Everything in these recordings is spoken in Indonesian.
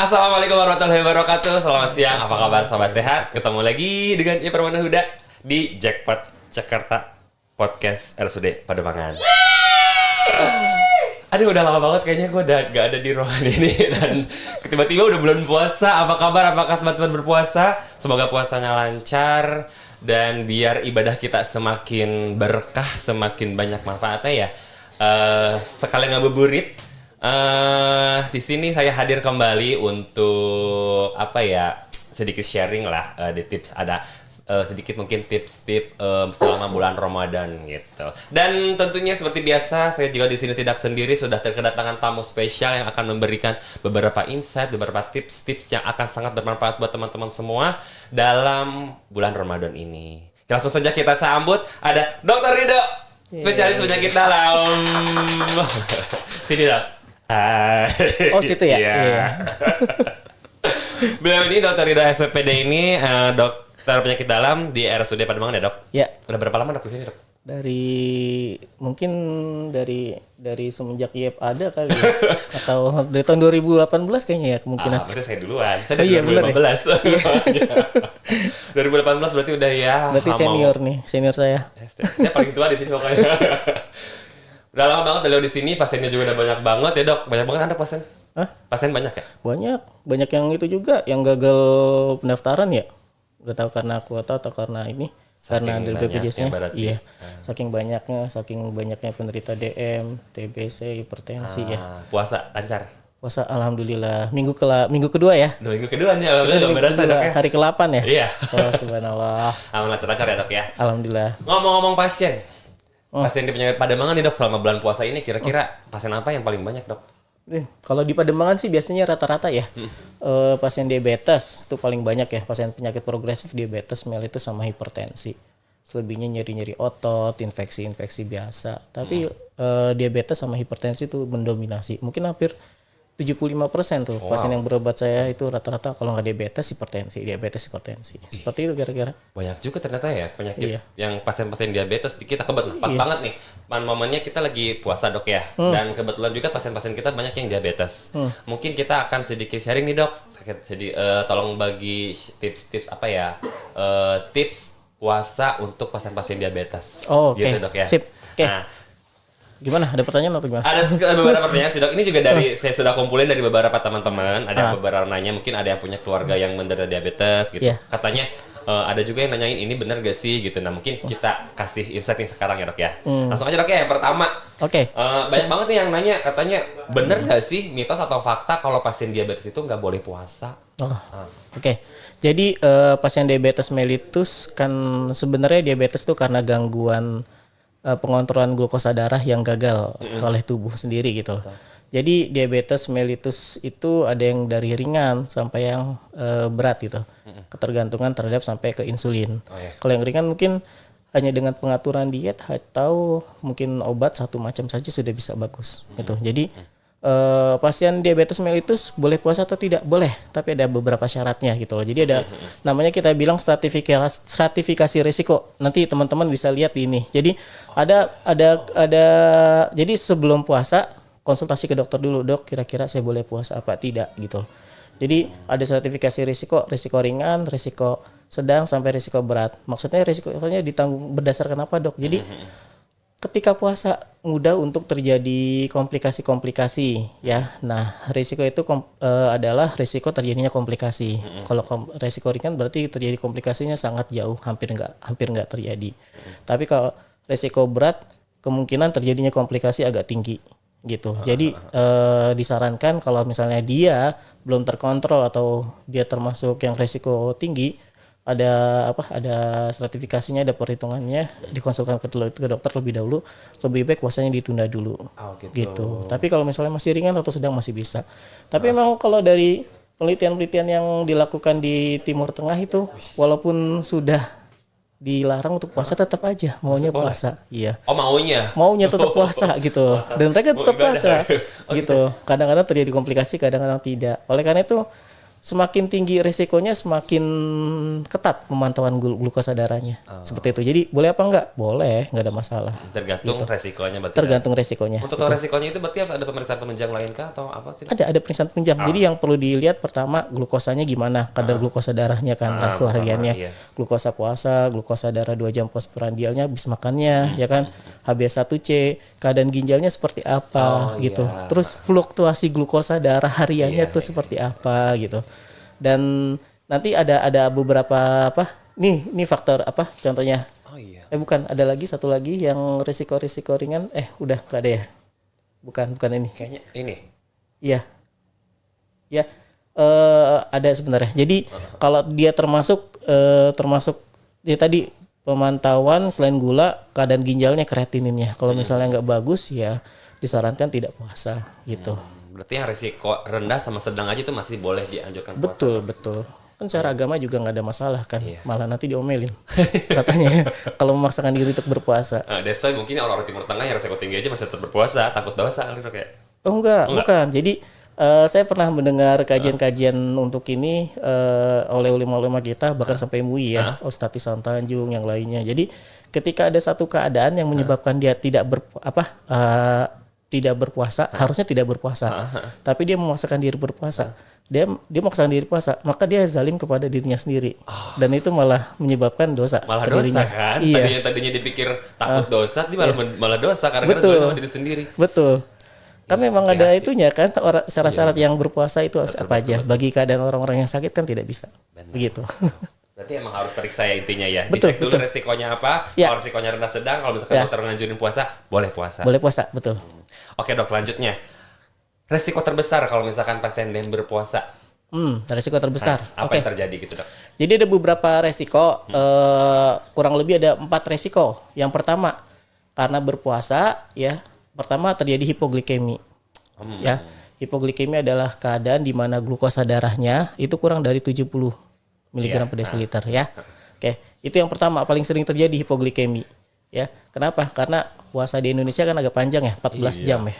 Assalamualaikum warahmatullahi wabarakatuh. Selamat siang, apa kabar sobat sehat? Ketemu lagi dengan Ipermana Huda di Jackpot Jakarta Podcast RSUD Pademangan. Aduh, udah lama banget kayaknya gue udah gak ada di ruangan ini. Dan tiba-tiba udah bulan puasa. Apa kabar? Apakah teman-teman berpuasa? Semoga puasanya lancar. Dan biar ibadah kita semakin berkah, semakin banyak manfaatnya ya. Sekalian ngabuburit. Di sini saya hadir kembali untuk sedikit sharing lah di tips ada sedikit mungkin tips-tips selama bulan Ramadan gitu. Dan tentunya seperti biasa saya juga di sini tidak sendiri, sudah kedatangan tamu spesial yang akan memberikan beberapa insight, beberapa tips-tips yang akan sangat bermanfaat buat teman-teman semua dalam bulan Ramadan ini. Langsung saja kita sambut ada Dr. Ridho, spesialis penyakit dalam. Sini dong. Oh situ ya? Iya. Beliau ini Dr. Ridho SPPD ini dokter penyakit dalam di RSUD Pademangan ya dok? Ya. Udah berapa lama dok di sini dok? Mungkin dari semenjak IEP ada kali ya. Atau dari tahun 2018 kayaknya ya kemungkinan. Berarti saya duluan. Saya dari 2015. Ya? 2018 berarti udah ya. Berarti senior saya. Saya paling tua di sini pokoknya. Udah lama banget beliau di sini, pasiennya juga udah banyak banget ya dok. Banyak banget ada pasien. Hah? Pasien banyak ya? Banyak yang itu juga yang gagal pendaftaran ya. Gak tahu karena kuota atau karena ini. Karena dari BPJS-nya. Iya. Saking banyaknya penderita DM, TBC, hipertensi ya. Puasa lancar. Puasa alhamdulillah. Minggu kedua ya. Minggu kedua nih alhamdulillah berasa dok ya. Hari ke-8 ya? Iya. Oh subhanallah. Lancar ya dok ya. Alhamdulillah. Ngomong-ngomong pasien. Pasien di penyakit Pademangan nih dok, selama bulan puasa ini kira-kira pasien apa yang paling banyak dok? Kalau di Pademangan sih biasanya rata-rata ya pasien diabetes itu paling banyak ya, pasien penyakit progresif diabetes, mellitus sama hipertensi. Selebihnya nyeri-nyeri otot, infeksi-infeksi biasa. Tapi diabetes sama hipertensi itu mendominasi. Mungkin hampir 75% tuh pasien yang berobat saya itu rata-rata kalau nggak diabetes hipertensi. Seperti itu kira-kira. Banyak juga ternyata ya penyakit yang pasien-pasien diabetes. Kita kebetulan pas banget nih. Momennya kita lagi puasa dok ya. Dan kebetulan juga pasien-pasien kita banyak yang diabetes. Mungkin kita akan sedikit sharing nih dok. Jadi tolong bagi tips-tips tips puasa untuk pasien-pasien diabetes. Oh, oke. Gitu dok ya. Sip. Oke. Nah, gimana? Ada pertanyaan atau gimana? Ada beberapa pertanyaan sih dok. Ini juga saya sudah kumpulin dari beberapa teman-teman. Ada beberapa nanya, mungkin ada yang punya keluarga yang menderita diabetes gitu. Katanya ada juga yang nanyain ini benar gak sih gitu. Nah mungkin kita kasih insight nih sekarang ya dok ya. Langsung aja dok ya. Yang pertama, banyak banget nih yang nanya katanya benar gak sih mitos atau fakta kalau pasien diabetes itu nggak boleh puasa? Oke. Jadi pasien diabetes mellitus kan sebenarnya diabetes itu karena gangguan pengontrolan glukosa darah yang gagal oleh tubuh sendiri gitu. Jadi diabetes mellitus itu ada yang dari ringan sampai yang berat gitu. Ketergantungan terhadap sampai ke insulin. Kalau yang ringan mungkin hanya dengan pengaturan diet atau mungkin obat satu macam saja sudah bisa bagus gitu. Jadi pasien diabetes mellitus boleh puasa atau tidak? Boleh, tapi ada beberapa syaratnya gitu loh. Jadi ada namanya kita bilang stratifikasi risiko. Nanti teman-teman bisa lihat di ini. Jadi ada jadi sebelum puasa konsultasi ke dokter dulu, dok kira-kira saya boleh puasa apa tidak gitu loh. Jadi ada stratifikasi risiko ringan, risiko sedang sampai risiko berat. Maksudnya risikonya ditanggung berdasarkan apa dok? Jadi ketika puasa mudah untuk terjadi komplikasi-komplikasi ya. Nah, risiko itu adalah risiko terjadinya komplikasi. Kalau risiko ringan berarti terjadi komplikasinya sangat jauh, hampir nggak terjadi. Tapi kalau risiko berat kemungkinan terjadinya komplikasi agak tinggi gitu. Jadi disarankan kalau misalnya dia belum terkontrol atau dia termasuk yang risiko tinggi, ada stratifikasinya, ada perhitungannya, dikonsulkan ke dokter lebih dahulu, lebih baik puasanya ditunda dulu. Gitu. Tapi kalau misalnya masih ringan atau sedang masih bisa. Tapi memang kalau dari penelitian-penelitian yang dilakukan di Timur Tengah itu walaupun sudah dilarang untuk puasa tetap aja maunya puasa. Iya. Oh, maunya tetap puasa gitu. Dan mereka tetap puasa gitu. Kadang-kadang terjadi komplikasi, kadang-kadang tidak. Oleh karena itu semakin tinggi resikonya semakin ketat pemantauan glukosa darahnya. Seperti itu. Jadi boleh apa enggak? Boleh, enggak ada masalah. Tergantung resikonya berarti. Tergantung resikonya. Untuk tahu resikonya itu berarti harus ada pemeriksaan penunjang lain kah atau apa sih? Ada pemeriksaan penunjang. Jadi yang perlu dilihat pertama glukosanya gimana, kadar glukosa darahnya kan, hariannya. Iya. Glukosa puasa, glukosa darah 2 jam postprandialnya, habis makannya, ya kan. HbA1c, keadaan ginjalnya seperti apa gitu. Iya. Terus fluktuasi glukosa darah hariannya tuh seperti apa gitu. Dan nanti ada beberapa apa? Nih faktor apa? Contohnya. Oh iya. Bukan, ada lagi satu lagi yang risiko ringan. Udah gak ada ya? Bukan ini. Kayaknya ini. Iya. Ya, ada sebenarnya. Jadi kalau dia termasuk dia tadi pemantauan selain gula, keadaan ginjalnya, kreatininnya. Kalau misalnya nggak bagus ya disarankan tidak puasa gitu. Berarti yang resiko rendah sama sedang aja itu masih boleh dianjurkan puasa. Betul. Kan secara agama juga nggak ada masalah kan. Malah nanti diomelin katanya kalau memaksakan diri untuk berpuasa. That's why mungkin orang-orang Timur Tengah yang resiko tinggi aja masih tetap berpuasa, takut dosa kayak. Oh enggak, bukan. Jadi saya pernah mendengar kajian-kajian untuk ini oleh ulama-ulama kita, bahkan sampai MUI ya, Ustadz Ihsan Tanjung yang lainnya. Jadi ketika ada satu keadaan yang menyebabkan dia tidak berpuasa, harusnya tidak berpuasa, tapi dia memaksakan diri berpuasa. Dia memaksakan diri puasa, maka dia zalim kepada dirinya sendiri, dan itu malah menyebabkan dosa. Malah ke dirinya. dosa kan? Iya. Tadinya dipikir takut dosa, dia malah dosa karena zalim sama diri sendiri. Betul. Kan memang ada itunya kan, syarat-syarat yang berpuasa itu apa aja. Bagi keadaan orang-orang yang sakit kan tidak bisa. Begitu. Berarti emang harus periksa ya intinya ya. Betul, Dicek dulu resikonya apa. Ya. Kalau resikonya rendah sedang, kalau misalkan dokter nganjurin puasa, boleh puasa. Boleh puasa, betul. Oke dok, lanjutnya. Resiko terbesar kalau misalkan pasien yang berpuasa. Resiko terbesar. Apa yang terjadi gitu dok? Jadi ada beberapa resiko, kurang lebih ada 4 resiko. Yang pertama, karena berpuasa, ya, pertama terjadi hipoglikemi. Ya, hipoglikemi adalah keadaan di mana glukosa darahnya itu kurang dari 70 mg per desiliter ya. Oke, itu yang pertama paling sering terjadi hipoglikemi. Ya, kenapa? Karena puasa di Indonesia kan agak panjang ya, 14 jam ya.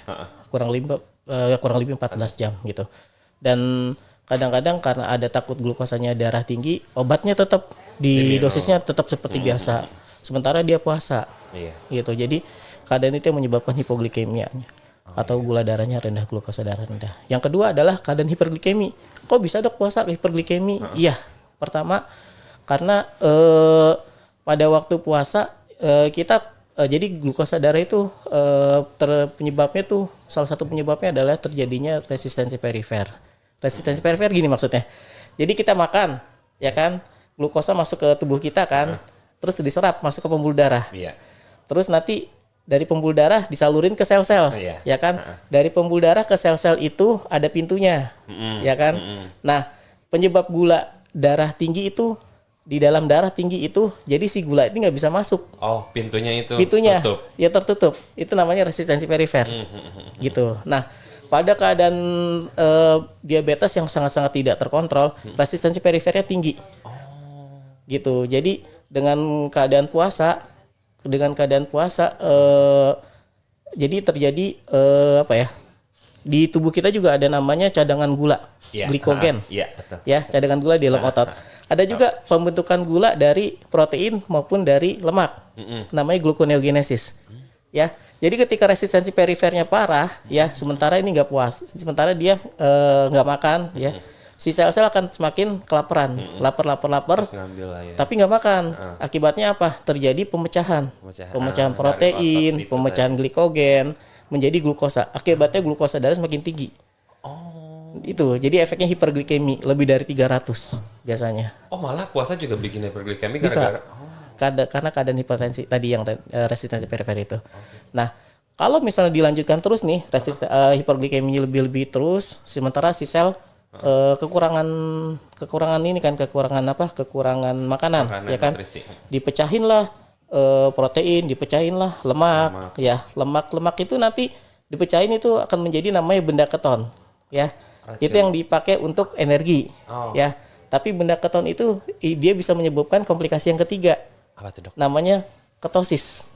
Kurang lebih 14 jam gitu. Dan kadang-kadang karena ada takut glukosanya darah tinggi, obatnya tetap di dosisnya tetap seperti biasa. Sementara dia puasa. Gitu. Jadi keadaan itu yang menyebabkan hipoglikemia atau gula darahnya rendah, glukosa darah rendah. Yang kedua adalah keadaan hiperglikemi. Kok bisa dok puasa hiperglikemi? Iya. Pertama karena pada waktu puasa kita jadi glukosa darah itu penyebabnya tuh salah satu penyebabnya adalah terjadinya resistensi perifer. Resistensi perifer gini maksudnya. Jadi kita makan, ya kan, glukosa masuk ke tubuh kita kan, terus diserap masuk ke pembuluh darah. Terus nanti dari pembuluh darah disalurin ke sel-sel, ya kan? Dari pembuluh darah ke sel-sel itu ada pintunya, ya kan? Nah, penyebab gula darah tinggi itu di dalam darah tinggi itu, jadi si gula ini nggak bisa masuk. Oh, pintunya tutup. Ya tertutup. Itu namanya resistensi perifer, gitu. Nah, pada keadaan diabetes yang sangat-sangat tidak terkontrol, resistensi perifernya tinggi, gitu. Jadi dengan keadaan puasa. Jadi terjadi di tubuh kita juga ada namanya cadangan gula, glikogen, ya, cadangan gula di dalam otot. Ada juga pembentukan gula dari protein maupun dari lemak, namanya gluconeogenesis, ya. Jadi ketika resistensi perifernya parah, ya, sementara ini nggak puas, sementara dia nggak makan, ya. Si sel-sel akan semakin kelaparan, lapar, tapi nggak makan. Akibatnya apa? Terjadi pemecahan protein, pemecahan glikogen menjadi glukosa. Akibatnya glukosa darah semakin tinggi. Itu, jadi efeknya hiperglikemi lebih dari 300 biasanya. Oh, malah puasa juga bikin hiperglikemi gara-gara karena keadaan hipertensi tadi yang resistensi perifer itu. Nah, kalau misalnya dilanjutkan terus nih, hiperglikeminya lebih terus, sementara si sel kekurangan ini kan, kekurangan makanan ya kan, nutrisi. Dipecahin lah protein, dipecahin lah lemak. Ya, lemak itu nanti dipecahin itu akan menjadi namanya benda keton, ya. Racun. Itu yang dipakai untuk energi, ya. Tapi benda keton itu dia bisa menyebabkan komplikasi yang ketiga. Apa tuh, dok? Namanya ketosis,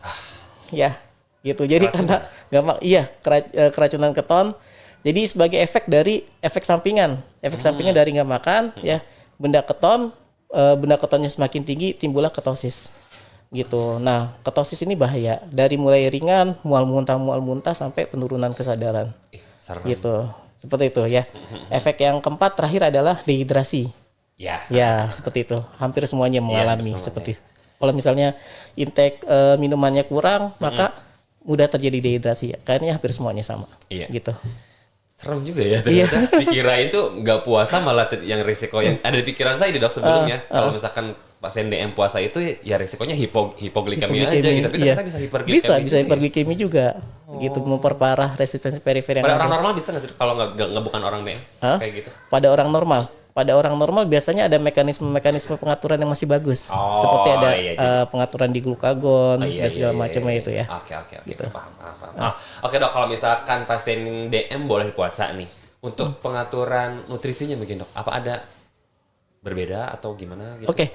ya, gitu. Jadi keracunan. Karena keracunan keton. Jadi sebagai efek dari efek sampingan Efek sampingnya dari nggak makan, ya benda ketonnya semakin tinggi, timbullah ketosis. Gitu. Nah, ketosis ini bahaya. Dari mulai ringan, mual muntah sampai penurunan kesadaran. Serem. Gitu. Seperti itu ya. Efek yang keempat terakhir adalah dehidrasi. Ya. Ya, seperti itu. Hampir semuanya mengalami seperti. Kalau misalnya intake minumannya kurang, maka mudah terjadi dehidrasi. Kayaknya hampir semuanya sama. Iya. Gitu. Serem juga ya ternyata. Dikirain tuh nggak puasa malah yang risiko yang ada di pikiran saya dok sebelumnya. Kalau misalkan pasien DM puasa itu ya risikonya hipoglikemia aja gitu. Tapi ternyata bisa hiperglikemia. Bisa hiperglikemia juga. Gitu memperparah resistensi perifer yang Pada ada. orang normal bisa nggak sih kalau nggak bukan orang DM kayak gitu? Pada orang normal biasanya ada mekanisme pengaturan yang masih bagus. Seperti ada pengaturan di glukagon dan segala macamnya itu ya. Oke. Gitu. Paham. Oke dok, kalau misalkan pasien DM boleh puasa nih, untuk pengaturan nutrisinya mungkin dok, apa ada berbeda atau gimana gitu? Oke.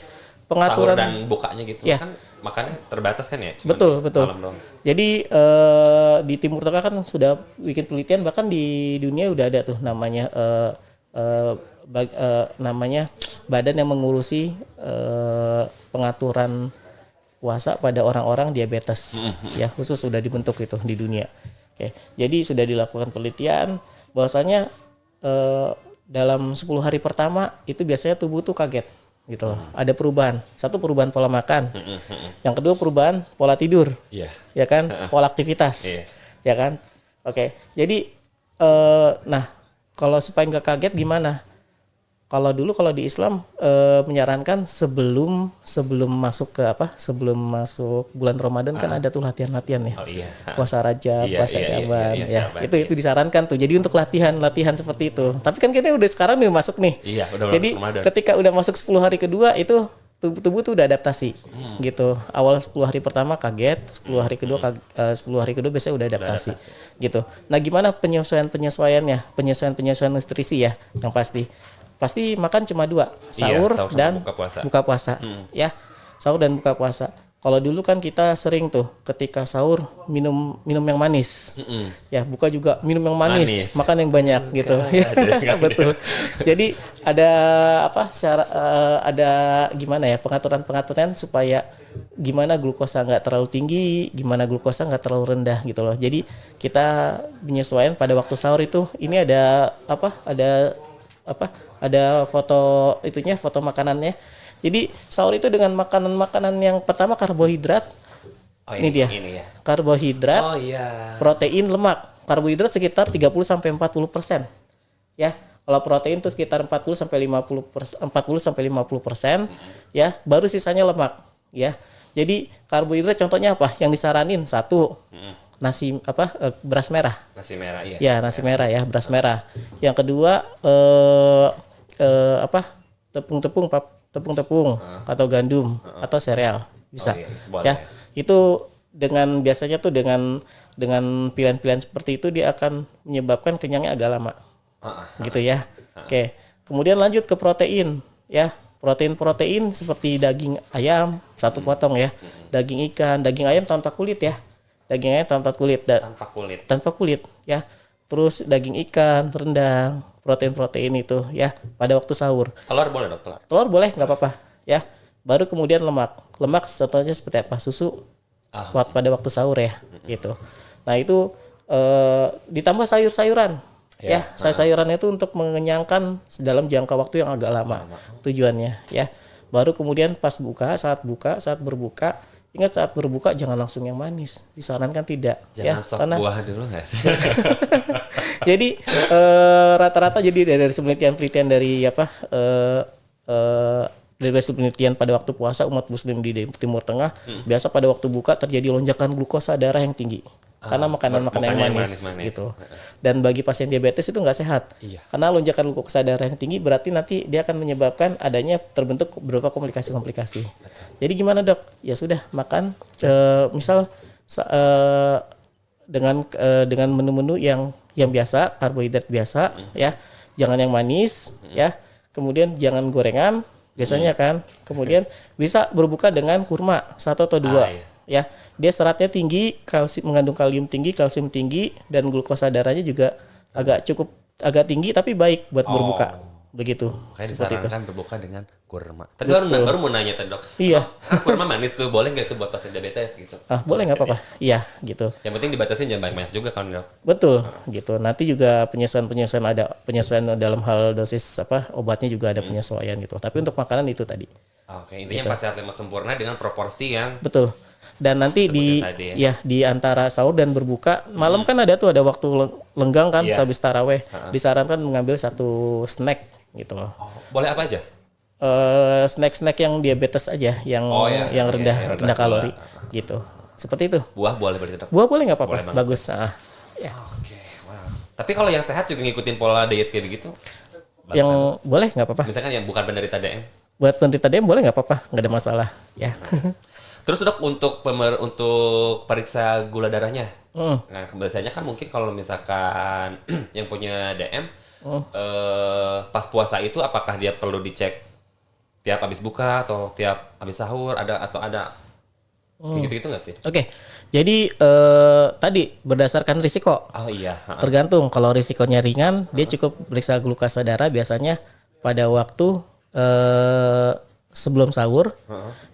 Pengaturan sahur dan bukanya gitu kan makannya terbatas kan ya? Betul. Jadi di Timur Tengah kan sudah bikin penelitian, bahkan di dunia udah ada tuh namanya namanya badan yang mengurusi pengaturan puasa pada orang-orang diabetes. Ya, khusus sudah dibentuk itu di dunia. Oke. Jadi sudah dilakukan penelitian bahwasanya dalam 10 hari pertama itu biasanya tubuh tuh kaget gitu loh. Ada perubahan. Satu, perubahan pola makan. Yang kedua, perubahan pola tidur. Ya kan? Pola aktivitas. Ya kan? Oke. Jadi nah, kalau supaya nggak kaget gimana? Kalau di Islam menyarankan sebelum masuk bulan Ramadan kan ada tuh latihan-latihan ya. Puasa Rajab, puasa Syaban ya. Itu disarankan tuh. Jadi untuk latihan seperti itu. Tapi kan kita udah sekarang nih masuk nih. Jadi ketika udah masuk 10 hari kedua itu tubuh tuh udah adaptasi gitu. Awal 10 hari pertama kaget, 10 hari kedua biasanya udah adaptasi gitu. Nah, gimana penyesuaiannya? Penyesuaian nutrisi ya yang pasti makan cuma 2, sahur dan buka puasa. Ya, sahur dan buka puasa. Kalau dulu kan kita sering tuh ketika sahur minum yang manis. Ya, buka juga minum yang manis. Makan yang banyak gitu. Betul. Jadi ada ada gimana ya pengaturan supaya gimana glukosa nggak terlalu tinggi, gimana glukosa nggak terlalu rendah gitu loh. Jadi kita penyesuaian pada waktu sahur itu ini ada foto makanannya. Jadi sahur itu dengan makanan yang pertama karbohidrat. Ini dia. Karbohidrat, protein, lemak. Karbohidrat sekitar 30-40%. Ya. Kalau protein itu sekitar 40-50%. Ya, baru sisanya lemak, ya. Jadi karbohidrat contohnya apa? Yang disaranin satu, beras merah. Nasi merah, iya. Ya, nasi merah ya, beras merah. Yang kedua tepung atau gandum atau sereal bisa. Ya. Itu biasanya tuh dengan pilihan-pilihan seperti itu dia akan menyebabkan kenyangnya agak lama. Gitu ya. Oke. Kemudian lanjut ke protein, ya. Protein seperti daging ayam 1 potong ya. Daging ikan, daging ayam tanpa kulit ya. Daging ayam tanpa kulit ya. Terus daging ikan, rendang, protein itu ya pada waktu sahur. Telur boleh dok? Telur boleh, nggak apa-apa ya. Baru kemudian lemak contohnya seperti apa? Susu pada waktu sahur ya gitu. Nah itu ditambah sayur-sayuran ya. Sayur-sayuran itu untuk mengenyangkan dalam jangka waktu yang agak lama tujuannya ya. Baru kemudian saat berbuka, ingat saat berbuka jangan langsung yang manis, disarankan tidak. Jangan sok buah dulu nggak sih? Jadi rata-rata jadi dari penelitian dari dari hasil penelitian pada waktu puasa umat muslim di Timur Tengah biasa pada waktu buka terjadi lonjakan glukosa darah yang tinggi karena makanan-makanan yang manis gitu. Dan bagi pasien diabetes itu nggak sehat karena lonjakan glukosa darah yang tinggi berarti nanti dia akan menyebabkan adanya terbentuk beberapa komplikasi. Jadi gimana dok? Ya sudah makan misal dengan menu-menu yang biasa, karbohidrat biasa ya, jangan yang manis ya, kemudian jangan gorengan biasanya kan, kemudian bisa berbuka dengan kurma 1 atau 2 ya, dia seratnya tinggi, mengandung kalsium tinggi dan glukosa darahnya juga agak tinggi tapi baik buat berbuka begitu. Kayak Seperti itu. disarankan berbuka dengan kurma. Tadi baru mau nanya tadi dok. Iya. Kurma manis tuh boleh nggak tuh buat pasien diabetes gitu? Boleh nggak apa-apa. Iya, gitu. Yang penting dibatasin jangan banyak-banyak juga kan dok. Betul, gitu. Nanti juga penyesuaian ada penyesuaian dalam hal dosis obatnya juga ada penyesuaian gitu. Tapi untuk makanan itu tadi. Oke, intinya 4 sehat 5 sempurna dengan proporsi yang Betul. Dan nanti di tadi di antara sahur dan berbuka malam kan ada waktu lenggang kan sehabis taraweh. Disarankan mengambil satu snack gitu loh. boleh apa aja? Snack-snack yang diabetes aja, yang rendah kalori gitu. Seperti itu. Buah boleh berarti dok? Buah boleh nggak apa-apa. Bagus. Ya. Oke, wow. Tapi kalau yang sehat juga ngikutin pola diet kayak begitu? Yang boleh nggak apa-apa. Misalkan yang bukan penderita DM? Buat penderita DM boleh nggak apa-apa, nggak ada masalah. Ya. Terus dok untuk periksa gula darahnya, nah biasanya kan mungkin kalau misalkan yang punya DM pas puasa itu apakah dia perlu dicek tiap habis buka atau tiap habis sahur ada gitu nggak sih? Oke, jadi tadi berdasarkan risiko. Oh iya. Tergantung kalau risikonya ringan, dia cukup periksa glukasa darah biasanya pada waktu sebelum sahur,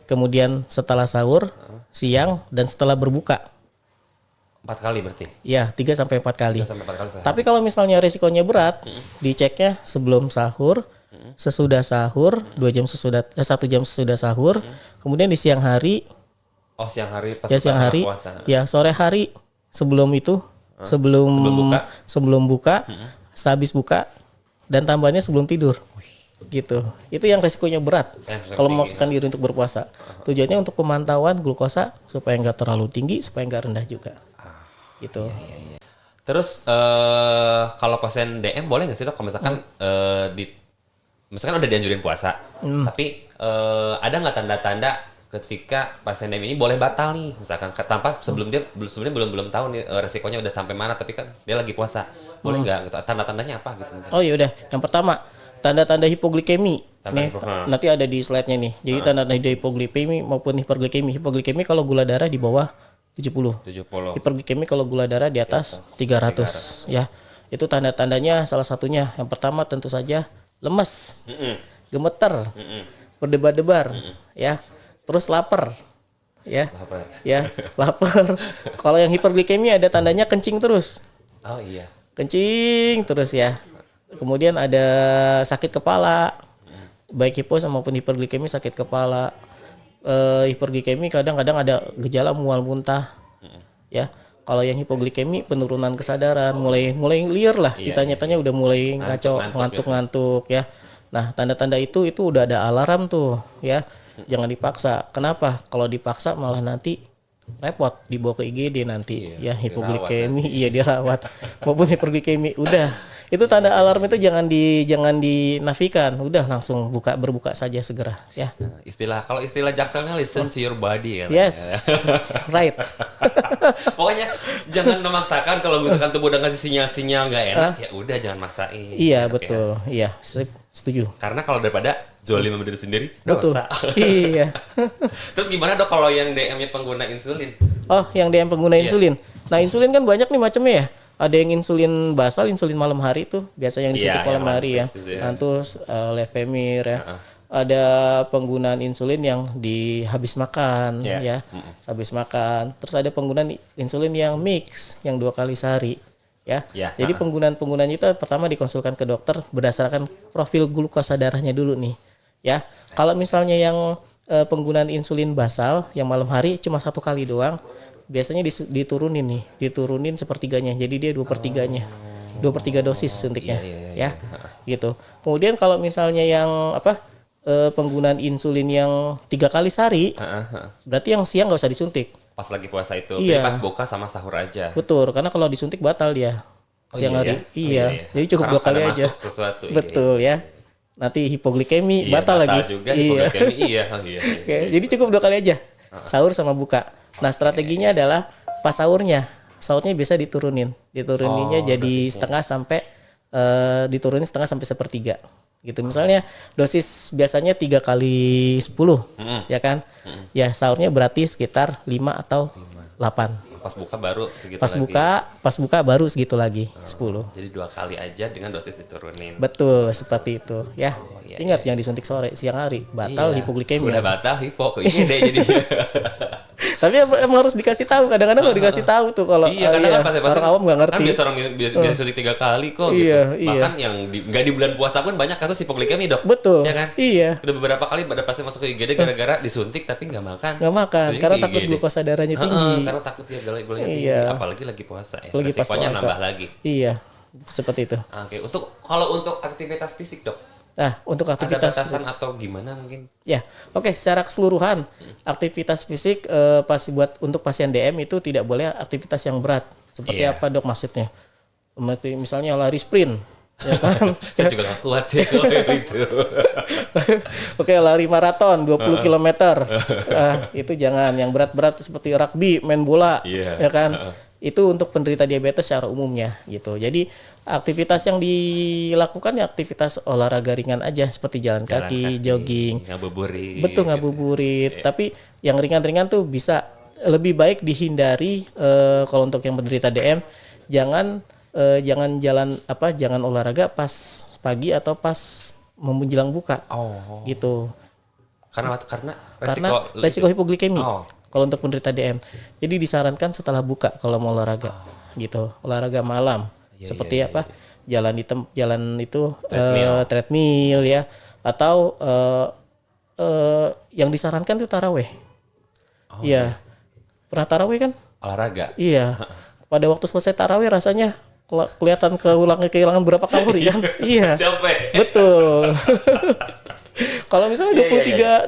kemudian setelah sahur, siang, dan setelah berbuka. 4 kali berarti? Ya, 3-4 kali. 3-4 kali sehari. Tapi kalau misalnya risikonya berat, diceknya sebelum sahur, sesudah sahur, 1 jam sesudah sahur, kemudian di siang hari. Oh, siang hari pas siang hari. puasa. Ya, sore hari sebelum itu, sebelum buka, sehabis buka, dan tambahannya sebelum tidur. Gitu. Itu yang resikonya berat kalau memaksakan diri untuk berpuasa. Tujuannya untuk pemantauan glukosa supaya nggak terlalu tinggi, supaya nggak rendah juga. Gitu. Terus kalau pasien DM boleh nggak sih dok? Kalau misalkan misalkan udah dianjurin puasa, tapi ada nggak tanda-tanda ketika pasien DM ini boleh batal nih, misalkan tanpa sebelumnya belum tahu nih resikonya udah sampai mana, tapi kan dia lagi puasa, boleh nggak? Gitu. Tanda-tandanya apa gitu? Oh iya udah, yang pertama tanda-tanda hipoglikemi. Nanti ada di slide-nya nih. Jadi tanda-tanda hipoglikemi maupun hiperglikemi. Hipoglikemi kalau gula darah di bawah 70. Hiperglikemi kalau gula darah di atas 300 ya. Itu tanda-tandanya salah satunya. Yang pertama tentu saja lemes, gemeter, berdebar-debar ya. Terus lapar. Ya. Lapar. Kalau yang hiperglikemi ada tandanya kencing terus. Oh iya. Kencing terus ya. Kemudian ada sakit kepala, baik hipos maupun hiperglikemi, sakit kepala. Hiperglikemi kadang-kadang ada gejala mual muntah, ya. Kalau yang hipoglikemi penurunan kesadaran, mulai liar lah, ditanya-tanya udah mulai kacau, ngantuk-ngantuk ya. Nah tanda-tanda itu udah ada alarm tuh, ya. Jangan dipaksa. Kenapa? Kalau dipaksa malah nanti repot, dibawa ke IGD nanti, ya hipoglikemi, dirawat, maupun hiperglikemi, udah. Itu tanda alarm itu jangan dinafikan, udah langsung berbuka saja segera ya. Kalau istilah jakselnya listen to your body kan. Yes. Right. Pokoknya jangan memaksakan, kalau misalkan tubuh udah ngasih sinyal-sinyal nggak enak ya udah jangan maksain. Iya betul. Iya, setuju. Karena kalau daripada zolim sama diri sendiri dosa. Iya. Terus gimana dok kalau yang DM-nya pengguna insulin? Oh, yang DM pengguna insulin. Nah, insulin kan banyak nih macamnya ya. Ada yang insulin basal, insulin malam hari tuh, biasa yang disuntik malam hari ya. Terus Levemir ya. Ada penggunaan insulin yang habis makan ya. Habis makan. Terus ada penggunaan insulin yang mix, yang 2 kali sehari ya. Jadi penggunaan itu pertama dikonsulkan ke dokter berdasarkan profil glukosa darahnya dulu nih ya. Kalau misalnya yang penggunaan insulin basal yang malam hari cuma 1 kali doang, biasanya diturunin sepertiganya, jadi dia 2/3-nya, 2/3 dosis suntiknya ya. Gitu. Kemudian kalau misalnya yang penggunaan insulin yang 3 kali sehari, berarti yang siang nggak usah disuntik pas lagi puasa itu. Jadi pas buka sama sahur aja. Betul, karena kalau disuntik batal dia siang hari. Jadi cukup 2 kali aja. Sesuatu, betul ya. Nanti hipoglikemi batal lagi juga, hipoglikemi Oke, jadi cukup 2 kali aja, sahur sama buka. Nah strateginya adalah pas sahurnya bisa dituruninnya jadi setengah sampai diturunin setengah sampai 1/3 gitu. Misalnya dosis biasanya 3 kali 10 ya kan, ya sahurnya berarti sekitar 5 atau 8 Pas buka baru segitu Pas lagi. pas buka baru segitu lagi 10. Jadi 2 kali aja dengan dosis diturunin. Betul, seperti itu ya. iya, Ingat yang disuntik sore, siang hari batal Iya. hipoglikemia. Udah batal hipo ke IGD jadinya. Tapi emang harus dikasih tahu. Kadang-kadang nggak dikasih tahu tuh kalau Iya, kadang kan pas orang awam nggak ngerti. Kan biasa orang biasa suntik 3 kali kok Iya, gitu. iya. Bahkan yang nggak di bulan puasa pun banyak kasus hipoglikemia, Dok. Betul. Ya kan? Iya. Udah beberapa kali pada pasien masuk ke IGD gara-gara disuntik tapi nggak makan. Nggak makan Jadi karena ke takut IGD. glukosa darahnya tinggi. Karena takut dia gulanya tinggi, Iya. apalagi lagi puasa ya. Apalagi pas Resikonya puasa. nambah lagi. Iya, seperti itu. Oke, kalau untuk aktivitas fisik, Dok, Nah, untuk ada aktivitas batasan atau gimana mungkin? ya, oke, secara keseluruhan aktivitas fisik untuk pasien DM itu tidak boleh aktivitas yang berat. Seperti Iya. apa, Dok, maksudnya? Misalnya lari sprint, ya kan? Saya juga gak kuat ya kalau itu. Oke, lari maraton 20 km. Itu jangan yang berat-berat seperti rugby, main bola, Iya. ya kan? Itu untuk penderita diabetes secara umumnya gitu. Jadi aktivitas yang dilakukan ya aktivitas olahraga ringan aja seperti jalan kaki, jogging. Ngabuburit. Betul, ngabuburit. Tapi yang ringan-ringan tuh bisa lebih baik dihindari kalau untuk yang penderita DM jangan jangan olahraga pas pagi atau pas menjelang buka. Oh. Gitu. Karena Resiko hipoglikemi. Oh. Kalau untuk penderita DM. Jadi disarankan setelah buka kalau mau olahraga. Gitu. Olahraga malam. Seperti apa? Jalan itu treadmill ya atau yang disarankan itu taraweh. Iya. Pernah taraweh kan? olahraga. Iya. Pada waktu selesai taraweh rasanya kelihatan kehilangan berapa kalori kan? Iya. Capek. Betul. Kalau misalnya 23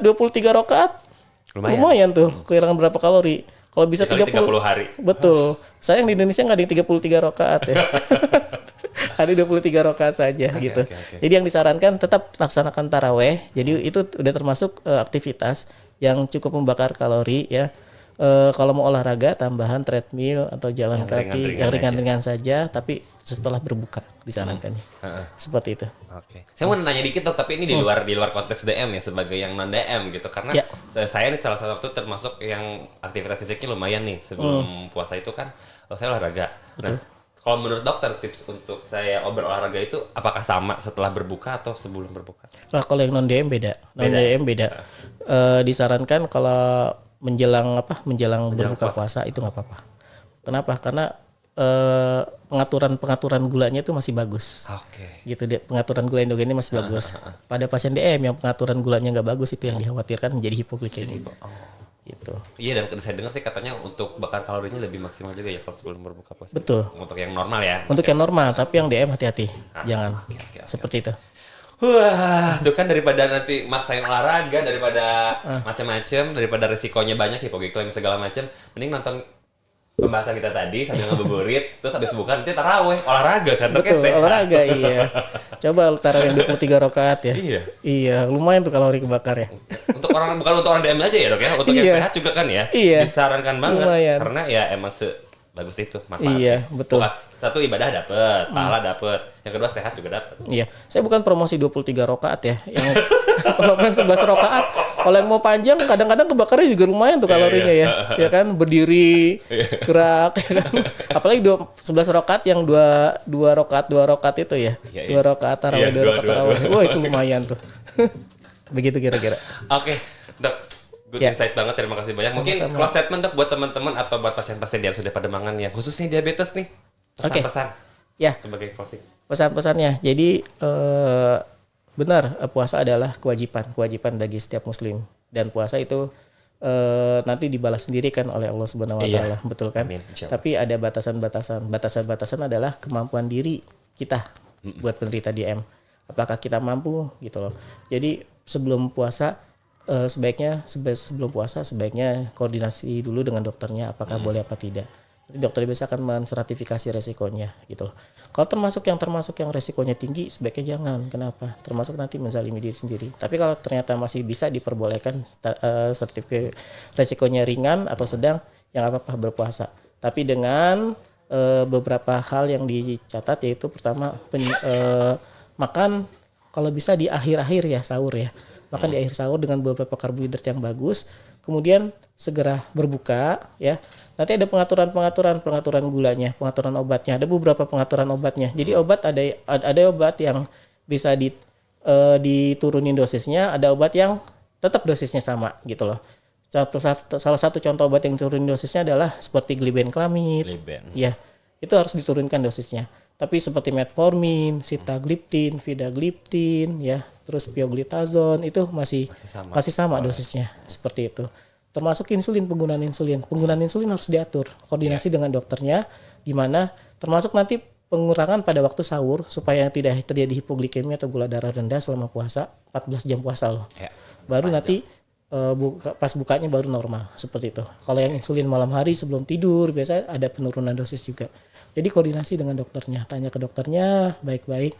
rakaat lumayan tuh kehilangan berapa kalori. Kalau bisa 30 hari. Betul. Sayang di Indonesia nggak ada yang 33 rakaat ya. Ada 23 rakaat saja gitu. Oke. Jadi yang disarankan tetap laksanakan taraweh. Jadi itu udah termasuk aktivitas yang cukup membakar kalori ya. Kalau mau olahraga tambahan treadmill atau jalan kaki yang ringan-ringan saja tapi setelah berbuka disarankan. Seperti itu. Oke. Saya mau nanya dikit, Dok, tapi ini di luar konteks DM ya, sebagai yang non DM gitu. Karena saya nih salah satu termasuk yang aktivitas fisiknya lumayan nih sebelum puasa itu kan saya olahraga. Nah, kalau menurut dokter tips untuk saya berolahraga itu apakah sama setelah berbuka atau sebelum berbuka? Nah, kalau yang non DM beda. Non DM beda. Disarankan kalau menjelang berbuka puasa itu nggak apa-apa. Kenapa? Karena pengaturan gulanya itu masih bagus. Oke. Gitu deh, pengaturan gula endogennya masih bagus. Pada pasien DM yang pengaturan gulanya nggak bagus itu yang dikhawatirkan menjadi hipoglikemia. Gitu. Iya, dan saya dengar sih katanya untuk bakar kalorinya lebih maksimal juga ya pas sebelum berbuka puasa. Betul. Untuk yang normal ya. Untuk yang normal, tapi yang DM hati-hati. Jangan. Seperti itu. Wah, itu kan daripada nanti maksain olahraga, daripada macam-macam, daripada resikonya banyak hipoglikemia segala macam, mending nonton pembahasan kita tadi sambil ngabuburit, terus habis buka nanti taraweh, olahraga kan? Betul, olahraga iya. Coba tarawih yang 23 rakaat ya. Iya. Iya, lumayan tuh kalori kebakar ya. Bukan untuk orang DM aja ya, Dok ya, untuk yang sehat juga kan ya. Iya. Disarankan banget Lumayan. karena ya emang bagus itu manfaatnya. Iya, betul. Satu ibadah dapet, pahala dapet, yang kedua sehat juga dapet. Iya, saya bukan promosi 23 rakaat ya. Yang kalau yang 11 rakaat, kalau yang mau panjang kadang-kadang kebakarnya juga lumayan tuh kalorinya ya. Ya kan, berdiri, gerak ya kan. Apalagi 11 rakaat yang dua rakaat itu ya. Dua rakaat tarawih, dua rakaat tarawih. Wah, itu lumayan tuh. Begitu kira-kira. Oke, Dok. Good insight banget, terima kasih banyak. Mungkin close statement, Dok, buat teman-teman atau buat pasien-pasien yang sudah pada mangan yang khususnya diabetes nih. Pesan-pesan. Ya. Sebagai closing. Pesan-pesannya. Jadi benar puasa adalah kewajiban bagi setiap muslim dan puasa itu nanti dibalas sendiri kan oleh Allah Subhanahu wa taala, betul kan? Amin, tapi ada batasan-batasan. Batasan-batasan adalah kemampuan diri kita buat penderita DM. Apakah kita mampu gitu loh. Jadi sebelum puasa sebelum puasa sebaiknya koordinasi dulu dengan dokternya apakah boleh apa tidak. Jadi dokter biasa akan mensertifikasi resikonya gitu loh. Kalau termasuk yang resikonya tinggi sebaiknya jangan. Kenapa? Termasuk nanti menzalimi diri sendiri. Tapi kalau ternyata masih bisa diperbolehkan sertifikat resikonya ringan atau sedang, yang apa-apa berpuasa. Tapi dengan beberapa hal yang dicatat, yaitu pertama makan kalau bisa di akhir-akhir ya, sahur ya. Makan di akhir sahur dengan beberapa karbohidrat yang bagus. Kemudian segera berbuka ya. Nanti ada pengaturan gulanya, pengaturan obatnya. Ada beberapa pengaturan obatnya. Jadi obat ada obat yang bisa diturunin dosisnya, ada obat yang tetap dosisnya sama gitu loh. Salah satu contoh obat yang turunin dosisnya adalah seperti glibenclamid. Ya, itu harus diturunkan dosisnya. Tapi seperti metformin, sitagliptin, vidagliptin, ya, terus pioglitazone itu masih sama dosisnya seperti itu. Termasuk insulin, penggunaan insulin harus diatur, koordinasi dengan dokternya, gimana, termasuk nanti pengurangan pada waktu sahur supaya tidak terjadi hipoglikemia atau gula darah rendah selama puasa, 14 jam puasa loh. Baru nanti pas bukanya baru normal seperti itu. Kalau yang insulin malam hari sebelum tidur biasanya ada penurunan dosis juga. Jadi koordinasi dengan dokternya, tanya ke dokternya baik-baik.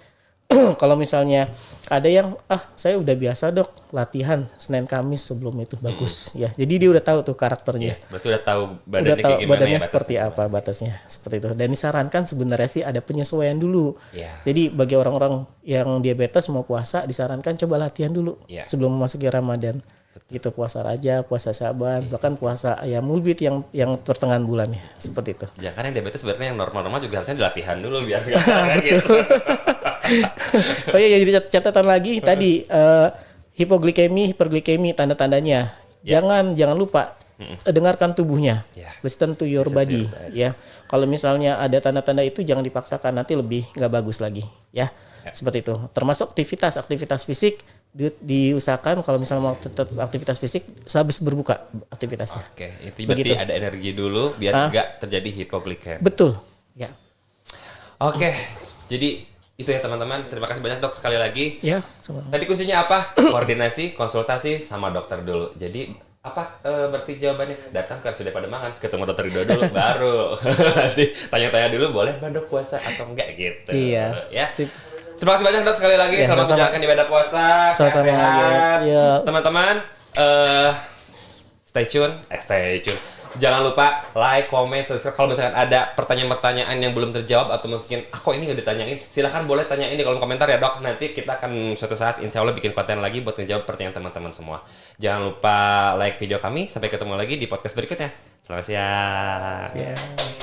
Kalau misalnya ada yang saya udah biasa dok latihan Senin Kamis sebelum itu bagus ya. Jadi dia udah tahu tuh karakternya. Berarti udah tahu badannya kayak gimana badannya seperti apa batasnya seperti itu. Dan disarankan sebenarnya sih ada penyesuaian dulu. Jadi bagi orang-orang yang diabetes mau puasa disarankan coba latihan dulu sebelum memasuki Ramadan. Gitu, puasa Raja, puasa Syaban, bahkan puasa ayam mulbit yang pertengahan bulan ya, seperti itu. Ya kan yang diabetes sebenarnya yang normal-normal juga harusnya dilatihan dulu biar nggak salah gitu. Oh iya, jadi catatan lagi tadi hipoglikemi, hiperglikemi tanda-tandanya. Jangan lupa dengarkan tubuhnya. Listen to your body ya. Kalau misalnya ada tanda-tanda itu jangan dipaksakan, nanti lebih nggak bagus lagi ya. Seperti itu. Termasuk aktivitas fisik diusahakan kalau misalnya mau tetap aktivitas fisik sehabis berbuka aktivitasnya. Oke, itu berarti begitu. Ada energi dulu biar nggak terjadi hipoglikemia. Betul. Ya. Oke, jadi itu ya teman-teman. Terima kasih banyak dok sekali lagi. Ya. Sama. Tadi kuncinya apa? Koordinasi, konsultasi sama dokter dulu. Jadi berarti jawabannya datang ke sudah pada mangan, ketemu dokter dulu baru nanti tanya-tanya dulu boleh dok puasa atau enggak gitu. Iya. Ya. Terima kasih banyak dok sekali lagi selamat menjalankan ibadah puasa. Sehat-sehat. Teman-teman stay tune. Jangan lupa like, comment, subscribe. Kalau misalkan ada pertanyaan-pertanyaan yang belum terjawab atau mungkin kok ini nggak ditanyain, silahkan boleh tanyain di kolom komentar ya dok. Nanti kita akan suatu saat insya Allah bikin konten lagi buat ngejawab pertanyaan teman-teman semua. Jangan lupa like video kami. Sampai ketemu lagi di podcast berikutnya. Selamat siang.